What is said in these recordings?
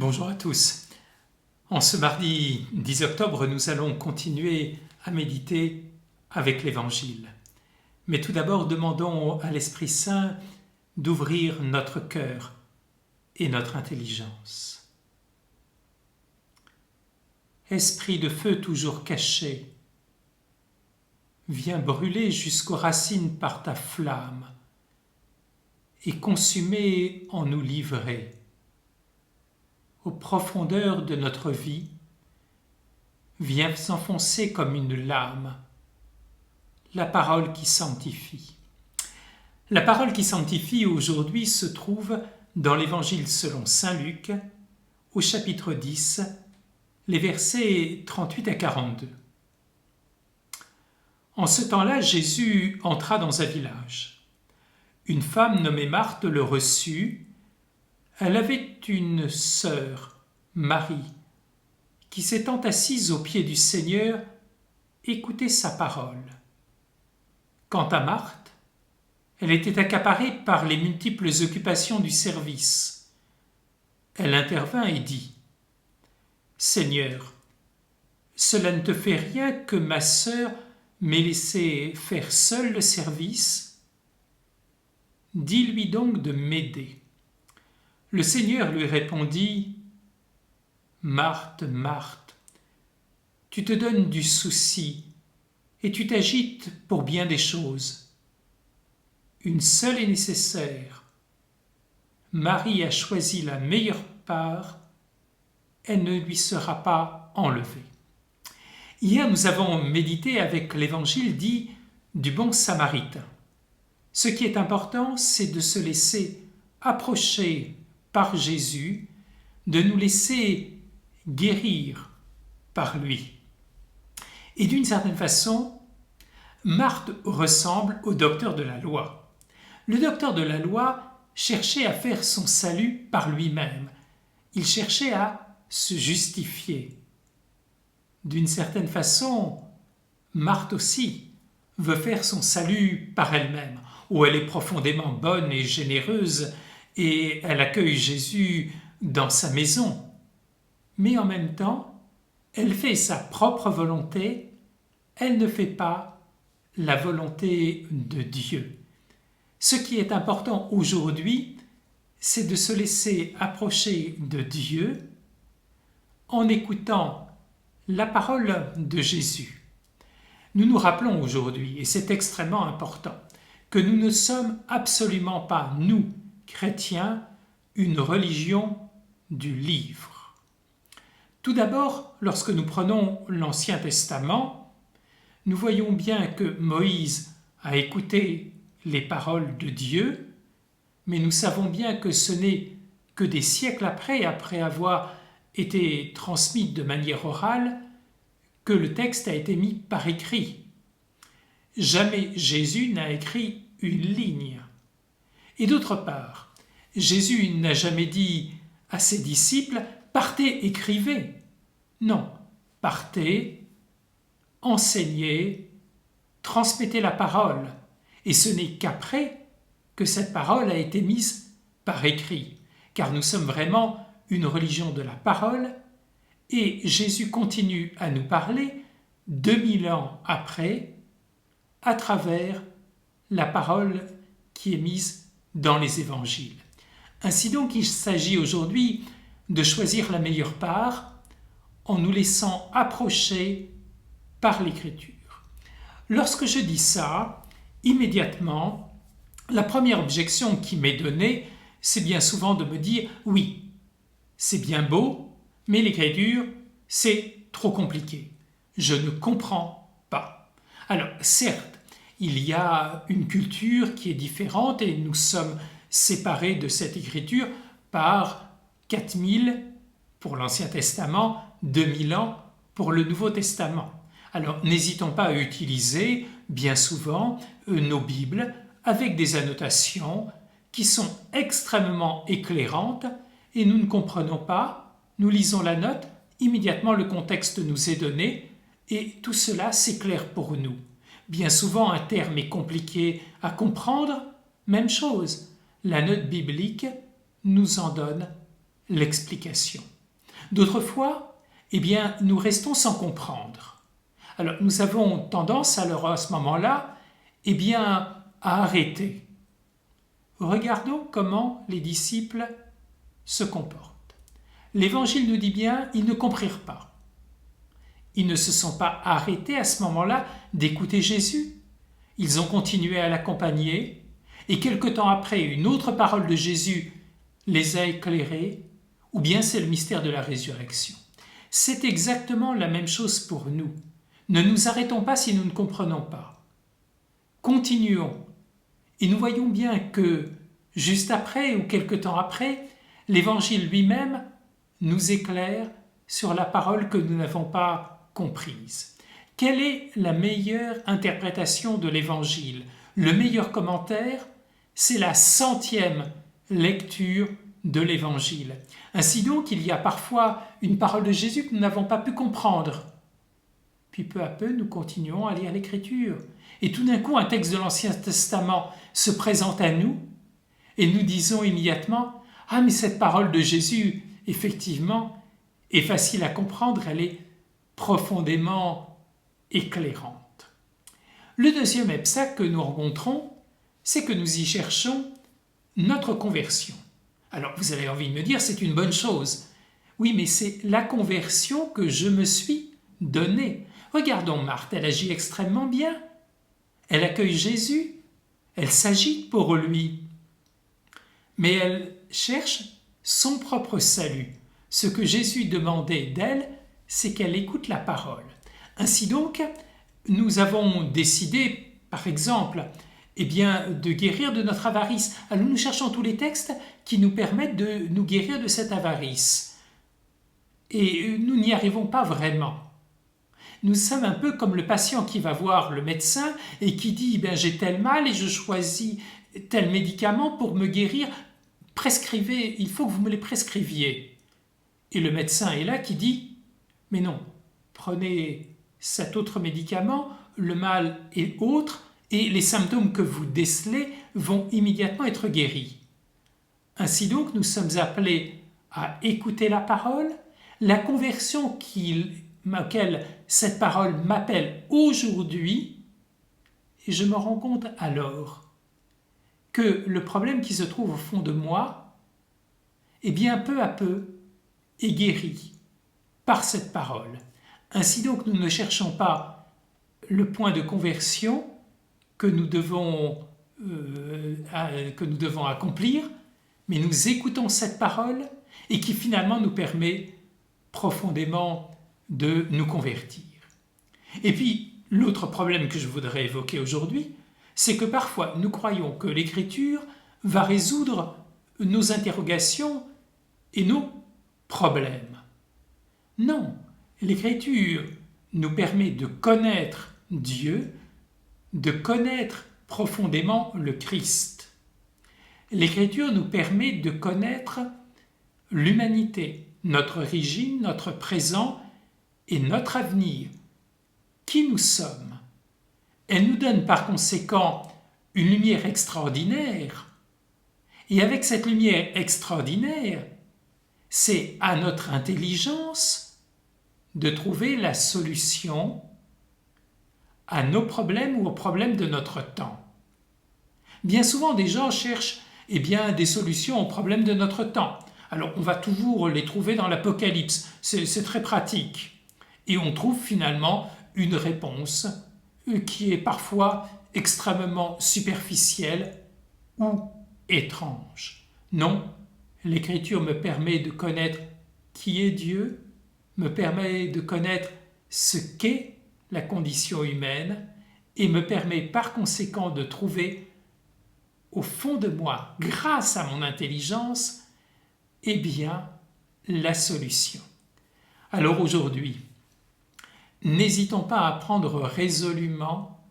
Bonjour à tous. En ce mardi 10 octobre, nous allons continuer à méditer avec l'Évangile. Mais tout d'abord, demandons à l'Esprit Saint d'ouvrir notre cœur et notre intelligence. Esprit de feu toujours caché, viens brûler jusqu'aux racines par ta flamme et consumer en nous livrer. Aux profondeurs de notre vie, vient s'enfoncer comme une lame la parole qui sanctifie. La parole qui sanctifie aujourd'hui se trouve dans l'Évangile selon saint Luc, au chapitre 10, les versets 38 à 42. En ce temps-là, Jésus entra dans un village. Une femme nommée Marthe le reçut. Elle avait une sœur, Marie, qui s'étant assise aux pieds du Seigneur, écoutait sa parole. Quant à Marthe, elle était accaparée par les multiples occupations du service. Elle intervint et dit : « Seigneur, cela ne te fait rien que ma sœur m'ait laissé faire seule le service ? Dis-lui donc de m'aider. » Le Seigneur lui répondit : « Marthe, Marthe, tu te donnes du souci et tu t'agites pour bien des choses. Une seule est nécessaire. Marie a choisi la meilleure part, elle ne lui sera pas enlevée. » Hier, nous avons médité avec l'Évangile dit du bon Samaritain. Ce qui est important, c'est de se laisser approcher par Jésus, de nous laisser guérir par lui. Et d'une certaine façon, Marthe ressemble au docteur de la loi. Le docteur de la loi cherchait à faire son salut par lui-même. Il cherchait à se justifier. D'une certaine façon, Marthe aussi veut faire son salut par elle-même, où elle est profondément bonne et généreuse, et elle accueille Jésus dans sa maison. Mais en même temps, elle fait sa propre volonté, elle ne fait pas la volonté de Dieu. Ce qui est important aujourd'hui, c'est de se laisser approcher de Dieu en écoutant la parole de Jésus. Nous nous rappelons aujourd'hui, et c'est extrêmement important, que nous ne sommes absolument pas, nous, chrétiens, une religion du livre. Tout d'abord, lorsque nous prenons l'Ancien Testament, nous voyons bien que Moïse a écouté les paroles de Dieu, mais nous savons bien que ce n'est que des siècles après avoir été transmis de manière orale, que le texte a été mis par écrit. Jamais Jésus n'a écrit une ligne. Et d'autre part, Jésus n'a jamais dit à ses disciples « Partez, écrivez ». Non, partez, enseignez, transmettez la parole. Et ce n'est qu'après que cette parole a été mise par écrit, car nous sommes vraiment une religion de la parole, et Jésus continue à nous parler 2000 ans après, à travers la parole qui est mise dans les évangiles. Ainsi donc, il s'agit aujourd'hui de choisir la meilleure part en nous laissant approcher par l'écriture. Lorsque je dis ça, immédiatement, la première objection qui m'est donnée, c'est bien souvent de me dire « oui, c'est bien beau, mais l'écriture, c'est trop compliqué. Je ne comprends pas. » Alors, certes, il y a une culture qui est différente et nous sommes séparés de cette écriture par 4000 pour l'Ancien Testament, 2000 ans pour le Nouveau Testament. Alors, n'hésitons pas à utiliser bien souvent nos Bibles avec des annotations qui sont extrêmement éclairantes et nous ne comprenons pas, nous lisons la note, immédiatement le contexte nous est donné et tout cela s'éclaire pour nous. Bien souvent, un terme est compliqué à comprendre, même chose. La note biblique nous en donne l'explication. D'autres fois, eh bien, nous restons sans comprendre. Alors, nous avons tendance alors à ce moment-là, eh bien, à arrêter. Regardons comment les disciples se comportent. L'Évangile nous dit bien, ils ne comprirent pas. Ils ne se sont pas arrêtés à ce moment-là d'écouter Jésus. Ils ont continué à l'accompagner et quelque temps après, une autre parole de Jésus les a éclairés, ou bien c'est le mystère de la résurrection. C'est exactement la même chose pour nous. Ne nous arrêtons pas si nous ne comprenons pas. Continuons. Et nous voyons bien que, juste après ou quelque temps après, l'Évangile lui-même nous éclaire sur la parole que nous n'avons pas comprise. Quelle est la meilleure interprétation de l'Évangile? Le meilleur commentaire, c'est la 100e lecture de l'Évangile. Ainsi donc, il y a parfois une parole de Jésus que nous n'avons pas pu comprendre. Puis peu à peu, nous continuons à lire l'Écriture. Et tout d'un coup, un texte de l'Ancien Testament se présente à nous et nous disons immédiatement « Ah, mais cette parole de Jésus, effectivement, est facile à comprendre, elle est profondément éclairante. » Le deuxième obstacle que nous rencontrons, c'est que nous y cherchons notre conversion. Alors, vous avez envie de me dire, c'est une bonne chose. Oui, mais c'est la conversion que je me suis donnée. Regardons Marthe, elle agit extrêmement bien. Elle accueille Jésus, elle s'agite pour lui. Mais elle cherche son propre salut. Ce que Jésus demandait d'elle, c'est qu'elle écoute la parole. Ainsi donc, nous avons décidé, par exemple, eh bien, de guérir de notre avarice. Alors nous cherchons tous les textes qui nous permettent de nous guérir de cette avarice. Et nous n'y arrivons pas vraiment. Nous sommes un peu comme le patient qui va voir le médecin et qui dit « j'ai tel mal et je choisis tel médicament pour me guérir, prescrivez, il faut que vous me les prescriviez. » Et le médecin est là qui dit « mais non, prenez cet autre médicament, le mal est autre et les symptômes que vous décelez vont immédiatement être guéris. » Ainsi donc, nous sommes appelés à écouter la parole, la conversion auquel cette parole m'appelle aujourd'hui, et je me rends compte alors que le problème qui se trouve au fond de moi, eh bien peu à peu, est guéri par cette parole. Ainsi donc, nous ne cherchons pas le point de conversion que nous devons accomplir, mais nous écoutons cette parole et qui finalement nous permet profondément de nous convertir. Et puis, l'autre problème que je voudrais évoquer aujourd'hui, c'est que parfois nous croyons que l'Écriture va résoudre nos interrogations et nos problèmes. Non, l'Écriture nous permet de connaître Dieu, de connaître profondément le Christ. L'Écriture nous permet de connaître l'humanité, notre origine, notre présent et notre avenir, qui nous sommes. Elle nous donne par conséquent une lumière extraordinaire. Et avec cette lumière extraordinaire, c'est à notre intelligence de trouver la solution à nos problèmes ou aux problèmes de notre temps. Bien souvent, des gens cherchent des solutions aux problèmes de notre temps. Alors, on va toujours les trouver dans l'Apocalypse, c'est très pratique. Et on trouve finalement une réponse qui est parfois extrêmement superficielle ou étrange. Non, l'Écriture me permet de connaître qui est Dieu, me permet de connaître ce qu'est la condition humaine et me permet par conséquent de trouver au fond de moi, grâce à mon intelligence, la solution. Alors aujourd'hui, n'hésitons pas à prendre résolument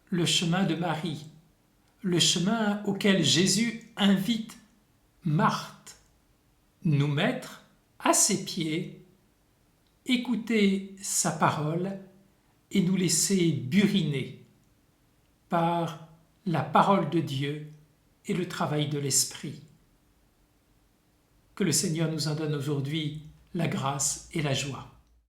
le chemin de Marie, le chemin auquel Jésus invite Marthe, nous mettre à ses pieds, écouter sa parole et nous laisser buriner par la parole de Dieu et le travail de l'Esprit. Que le Seigneur nous en donne aujourd'hui la grâce et la joie.